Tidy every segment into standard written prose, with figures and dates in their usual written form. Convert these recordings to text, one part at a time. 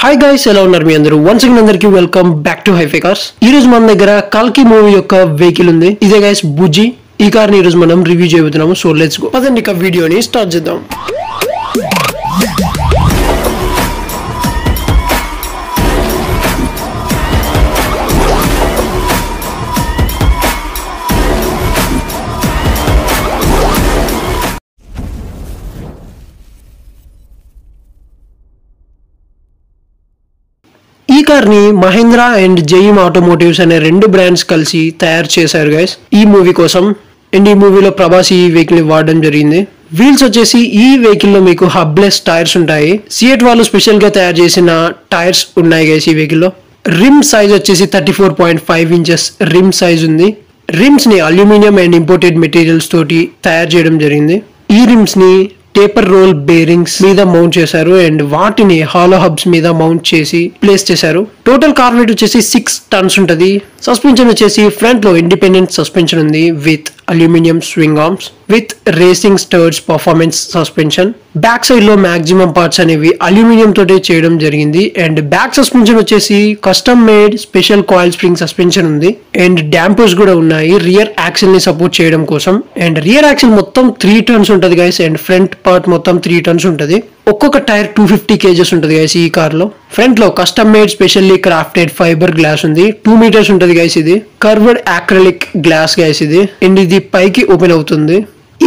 Hi guys, ఎలా ఉన్నారు మీ అందరూ? వన్స్ అగైన్ అందరికి welcome back to hi fi cars. ఈ రోజు మన దగ్గర కల్కి మూవీ యొక్క వెహికల్ ఉంది. ఇదే గైస్ బుజ్జి. ఈ కార్ ని ఈ రోజు మనం రివ్యూ చేయబోతున్నాము. So let's go. పదండి ఇక వీడియోని స్టార్ట్ చేద్దాం. ఈ కార్ ని మహీంద్రా అండ్ జెయిమ్ ఆటోమోటివ్స్ అనే రెండు బ్రాండ్స్ కలిసి తయారు చేశారు గైస్ ఈ మూవీ కోసం. అండ్ ఈ మూవీలో ప్రభాస్ ఈ వెహికల్ వాడడం జరిగింది. వీల్స్ వచ్చేసి ఈ వెహికల్ లో మీకు హబ్లెస్ టైర్స్ ఉంటాయి. సియట్ వాళ్ళు స్పెషల్ గా తయారు చేసిన టైర్స్ ఉన్నాయి గైస్ ఈ వెహికల్ లో. రిమ్ సైజ్ వచ్చేసి 34.5 ఇంచెస్ రిమ్ సైజ్ ఉంది. రిమ్స్ ని అల్యూమినియం అండ్ ఇంపోర్టెడ్ మెటీరియల్స్ తోటి తయారు చేయడం జరిగింది. ఈ రిమ్స్ ని టేపర్ రోల్ బేరింగ్స్ మీద మౌంట్ చేశారు అండ్ వాటిని హాలో హబ్స్ మీద మౌంట్ చేసి ప్లేస్ చేశారు. టోటల్ కార్ వెయిట్ వచ్చేసి 6 టన్స్ ఉంటది. సస్పెన్షన్ వచ్చేసి ఫ్రంట్ లో ఇండిపెండెంట్ సస్పెన్షన్ ఉంది with aluminium swing arms with racing struts performance suspension. Back side లో మాక్సిమం పార్ట్స్ అనేవి అల్యూమినియం తోటే చేయడం జరిగింది. అండ్ బ్యాక్ సస్పెన్షన్ వచ్చేసి custom made special coil spring suspension ఉంది అండ్ డాంపర్స్ కూడా ఉన్నాయి రియర్ యాక్సిల్ ని సపోర్ట్ చేయడం కోసం. అండ్ రియర్ యాక్సిల్ మొత్తం 3 టన్స్ ఉంటది గైస్ అండ్ ఫ్రంట్ పార్ట్ మొత్తం 3 టన్స్ ఉంటది. ఒక్కొక్క టైర్ 250 కేజెస్ ఉంటది గైస్ ఈ కార్ లో. ఫ్రంట్ లో custom made specially crafted fibre glass ఉంది. 2 మీటర్స్ ఉంటది గైస్. ఇది కర్వ్డ్ అక్రిలిక్ గ్లాస్ గైస్ ఇది. అండ్ ఇది పైకి ఓపెన్ అవుతుంది.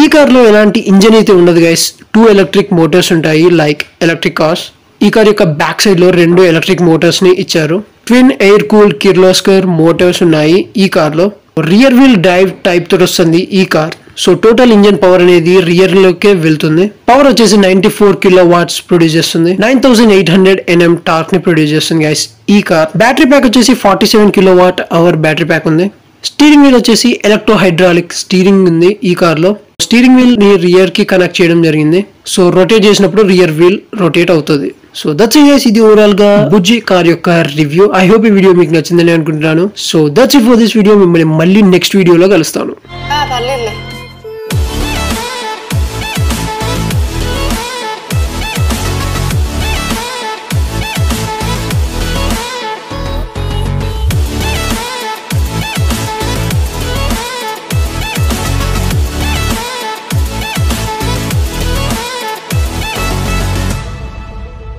ఈ కార్ లో ఎలాంటి ఇంజన్ అయితే ఉండదు గైస్. 2 ఎలక్ట్రిక్ మోటార్స్ ఉంటాయి లైక్ ఎలక్ట్రిక్ కార్స్. ఈ కార్ యొక్క బ్యాక్ సైడ్ లో 2 ఎలక్ట్రిక్ మోటార్స్ ని ఇచ్చారు. Twin air cooled Kirloskar Motors ఉన్నాయి ఈ కార్ లో. రియర్ వీల్ డ్రైవ్ టైప్ తో వస్తుంది ఈ car. So total engine power అనేది రియర్ లోకే వెళ్తుంది. పవర్ వచ్చేసి 94 కిలో వాట్స్ ప్రొడ్యూస్ చేస్తుంది. 9800 Nm టార్క్ ని ప్రొడ్యూస్ చేస్తుంది గైస్ ఈ కార్. బ్యాటరీ ప్యాక్ వచ్చేసి 47 kilo watt hour battery pack ఉంది. స్టీరింగ్ వీల్ వచ్చేసి ఎలక్ట్రో హైడ్రాలిక్ స్టీరింగ్ ఉంది ఈ కార్ లో. స్టీరింగ్ వీల్ ని రియర్ కి కనెక్ట్ చేయడం జరిగింది. సో రొటేట్ చేసినప్పుడు రియర్ వీల్ రొటేట్ అవుతుంది. So that's it guys. ఇది ఓవరాల్ గా బుజ్జి కార్ యొక్క రివ్యూ. ఐ హోప్ ఈ వీడియో మీకు నచ్చిందని అనుకుంటున్నాను. So that's it for this video. మిమ్మల్ని మళ్ళీ నెక్స్ట్ వీడియోలో కలుస్తాను.